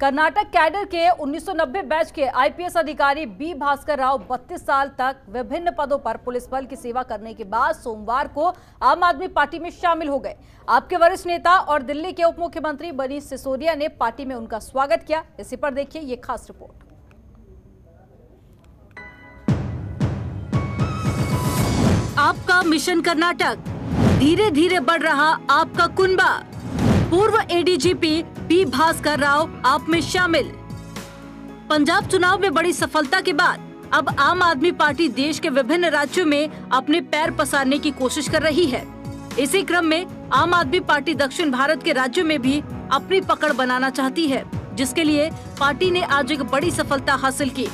Karnataka cadre के 1990 batch के IPS अधिकारी बी भास्कर राव 32 साल तक विभिन्न पदों पर पुलिस बल की सेवा करने के बाद सोमवार को आम आदमी पार्टी में शामिल हो गए। आपके वरिष्ठ नेता और दिल्ली के उप मुख्यमंत्री मनीष सिसोदिया ने पार्टी में उनका स्वागत किया। इसी पर देखिए ये खास रिपोर्ट। आपका मिशन कर्नाटक, धीरे धीरे बढ़ रहा आपका कुनबा। पूर्व एडीजीपी बी भास्कर राव आप में शामिल। पंजाब चुनाव में बड़ी सफलता के बाद अब आम आदमी पार्टी देश के विभिन्न राज्यों में अपने पैर पसारने की कोशिश कर रही है। इसी क्रम में आम आदमी पार्टी दक्षिण भारत के राज्यों में भी अपनी पकड़ बनाना चाहती है, जिसके लिए पार्टी ने आज एक बड़ी सफलता हासिल की।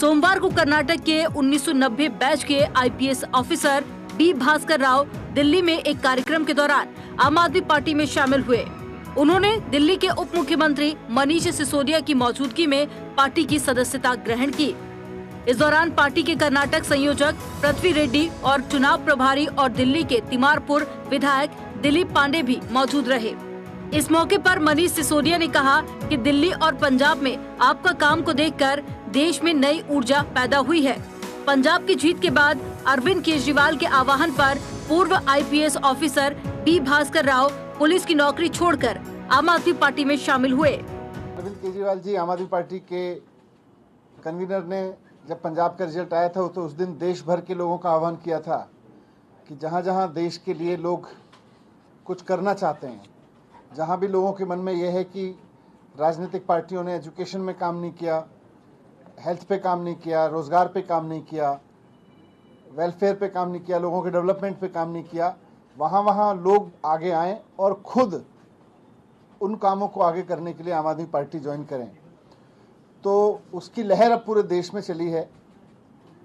सोमवार को कर्नाटक के 1990 बैच के IPS officer B Bhaskar Rao Delhi में एक कार्यक्रम के दौरान आम आदमी पार्टी में शामिल हुए। उन्होंने दिल्ली के उप मुख्यमंत्री मनीष सिसोदिया की मौजूदगी में पार्टी की सदस्यता ग्रहण की। इस दौरान पार्टी के कर्नाटक संयोजक पृथ्वी रेड्डी और चुनाव प्रभारी और दिल्ली के तिमारपुर विधायक दिलीप पांडे भी मौजूद रहे। इस मौके पर मनीष सिसोदिया ने कहा कि दिल्ली और पंजाब में आपका काम को देखकर देश में नई ऊर्जा पैदा हुई है। पंजाब की जीत के बाद अरविंद केजरीवाल के आह्वान पर पूर्व IPS officer B Bhaskar Rao police की नौकरी छोड़कर आम आदमी पार्टी में शामिल हुए। अरविंद केजरीवाल जी आम आदमी पार्टी के कन्वीनर ने जब पंजाब का रिजल्ट आया था तो उस दिन देश भर के लोगों का आह्वान किया था कि जहां जहां देश के लिए लोग कुछ करना चाहते हैं, जहां भी लोगों के मन में यह है कि राजनीतिक पार्टियों ने एजुकेशन में काम नहीं किया, हेल्थ पे काम नहीं किया, रोजगार पे काम नहीं किया, वेलफेयर पे काम नहीं किया, लोगों के डेवलपमेंट पे काम नहीं किया, वहाँ लोग आगे आएं और खुद उन कामों को आगे करने के लिए आम आदमी पार्टी ज्वाइन करें। तो उसकी लहर अब पूरे देश में चली है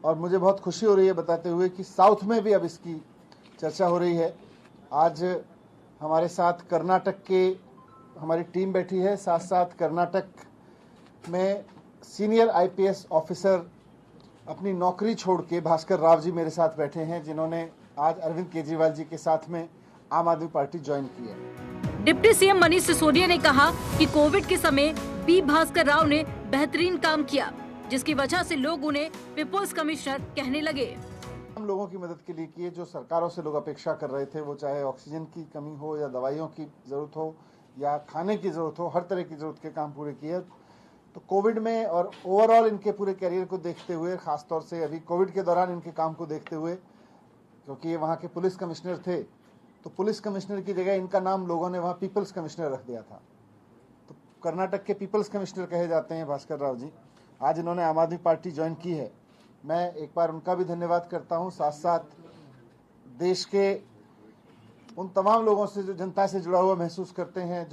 और मुझे बहुत खुशी हो रही है बताते हुए कि साउथ में भी अब इसकी चर्चा हो रही है। आज हमारे साथ कर्नाटक के हमारी टीम बैठी है, साथ साथ कर्नाटक में सीनियर आईपीएस ऑफिसर अपनी नौकरी छोड़ के भास्कर राव जी मेरे साथ बैठे हैं, जिन्होंने आज अरविंद केजरीवाल जी के साथ में आम आदमी पार्टी ज्वाइन की है। डिप्टी सीएम मनीष सिसोदिया ने कहा कि कोविड के समय बी भास्कर राव ने बेहतरीन काम किया, जिसकी वजह से लोग उन्हें पीपुल्स कमिश्नर कहने लगे। हम लोगों की मदद के लिए किए जो सरकारों से लोग अपेक्षा कर रहे थे, वो चाहे ऑक्सीजन की कमी हो या दवाइयों की जरूरत हो या खाने की जरूरत हो, हर तरह की जरूरत के काम पूरे किए। तो कोविड में और ओवरऑल इनके पूरे करियर को देखते हुए, खासतौर से अभी कोविड के दौरान इनके काम को देखते हुए, क्योंकि ये वहाँ के पुलिस कमिश्नर थे, तो पुलिस कमिश्नर की जगह इनका नाम लोगों ने वहाँ पीपल्स कमिश्नर रख दिया था। तो कर्नाटक के पीपल्स कमिश्नर कहे जाते हैं भास्कर राव जी। आज इन्होंने आम आदमी पार्टी ज्वाइन की है, मैं एक बार उनका भी धन्यवाद करता हूँ। साथ साथ देश के उन तमाम लोगों से जो जनता से जुड़ा हुआ महसूस करते हैं,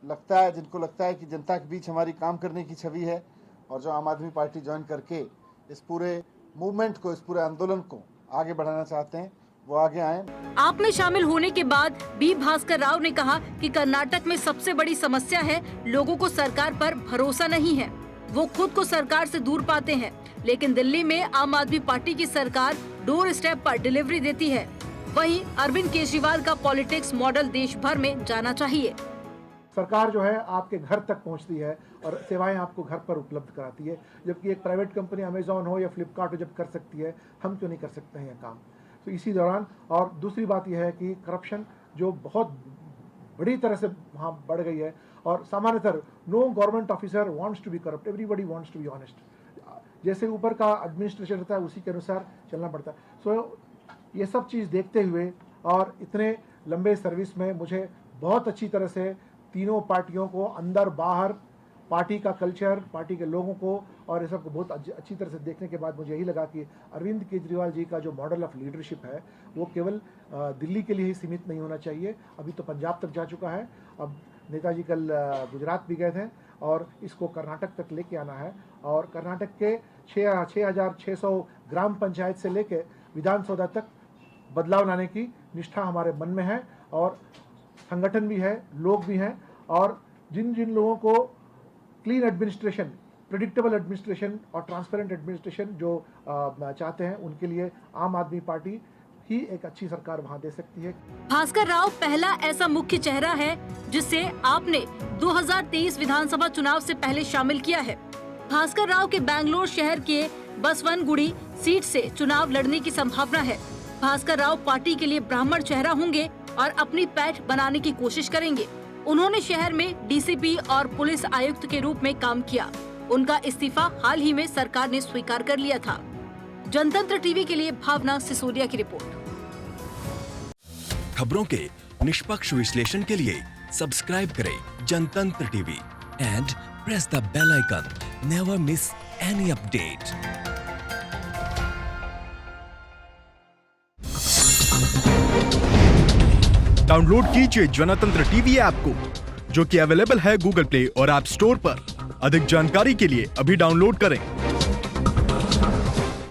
जिनको लगता है कि जनता के बीच हमारी काम करने की छवि है, और जो आम आदमी पार्टी ज्वाइन करके इस पूरे मूवमेंट को, इस पूरे आंदोलन को आगे बढ़ाना चाहते हैं, वो आगे आए। आप में शामिल होने के बाद बी भास्कर राव ने कहा कि कर्नाटक में सबसे बड़ी समस्या है लोगों को सरकार पर भरोसा नहीं है। वो खुद को सरकार से दूर पाते हैं, लेकिन दिल्ली में आम आदमी पार्टी की सरकार डोर स्टेप पर डिलीवरी देती है। वहीं अरविंद केजरीवाल का पॉलिटिक्स मॉडल देश भर में जाना चाहिए। सरकार जो है आपके घर तक पहुंचती है और सेवाएं आपको घर पर उपलब्ध कराती है, जबकि एक प्राइवेट कंपनी अमेजॉन हो या फ्लिपकार्ट हो जब कर सकती है, हम क्यों नहीं कर सकते हैं यह काम। तो इसी दौरान, और दूसरी बात यह है कि करप्शन जो बहुत बड़ी तरह से वहाँ बढ़ गई है, और सामान्यतः no government officer wants to be corrupt, everybody wants to be honest. जैसे ऊपर का एडमिनिस्ट्रेशन रहता है उसी के अनुसार चलना पड़ता है। सो ये सब चीज़ देखते हुए और इतने लंबे सर्विस में मुझे बहुत अच्छी तरह से तीनों पार्टियों को अंदर बाहर, पार्टी का कल्चर, पार्टी के लोगों को और ये सब को बहुत अच्छी तरह से देखने के बाद मुझे यही लगा कि अरविंद केजरीवाल जी का जो मॉडल ऑफ लीडरशिप है वो केवल दिल्ली के लिए ही सीमित नहीं होना चाहिए। अभी तो पंजाब तक जा चुका है, अब नेताजी कल गुजरात भी गए थे और इसको कर्नाटक तक लेके आना है। और कर्नाटक के 6,600 ग्राम पंचायत से लेके विधानसभा तक बदलाव लाने की निष्ठा हमारे मन में है, और संगठन भी है, लोग भी हैं, और जिन जिन लोगों को क्लीन एडमिनिस्ट्रेशन, प्रेडिक्टेबल एडमिनिस्ट्रेशन और ट्रांसपेरेंट एडमिनिस्ट्रेशन जो चाहते हैं, उनके लिए आम आदमी पार्टी ही एक अच्छी सरकार वहाँ दे सकती है। भास्कर राव पहला ऐसा मुख्य चेहरा है जिसे आपने 2023 विधानसभा चुनाव से पहले शामिल किया है। भास्कर राव के बेंगलोर शहर के बसवनगुड़ी सीट से चुनाव लड़ने की संभावना है। भास्कर राव पार्टी के लिए ब्राह्मण चेहरा होंगे और अपनी पैठ बनाने की कोशिश करेंगे। उन्होंने शहर में डीसीपी और पुलिस आयुक्त के रूप में काम किया। उनका इस्तीफा हाल ही में सरकार ने स्वीकार कर लिया था। जनतंत्र टीवी के लिए भावना सिसोदिया की रिपोर्ट। खबरों के निष्पक्ष विश्लेषण के लिए सब्सक्राइब करें Jantantra TV and press the bell icon. Never miss any update. Download कीजिए जनतंत्र टीवी ऐप को, जो कि अवेलेबल है गूगल प्ले और ऐप स्टोर पर। अधिक जानकारी के लिए अभी डाउनलोड करें।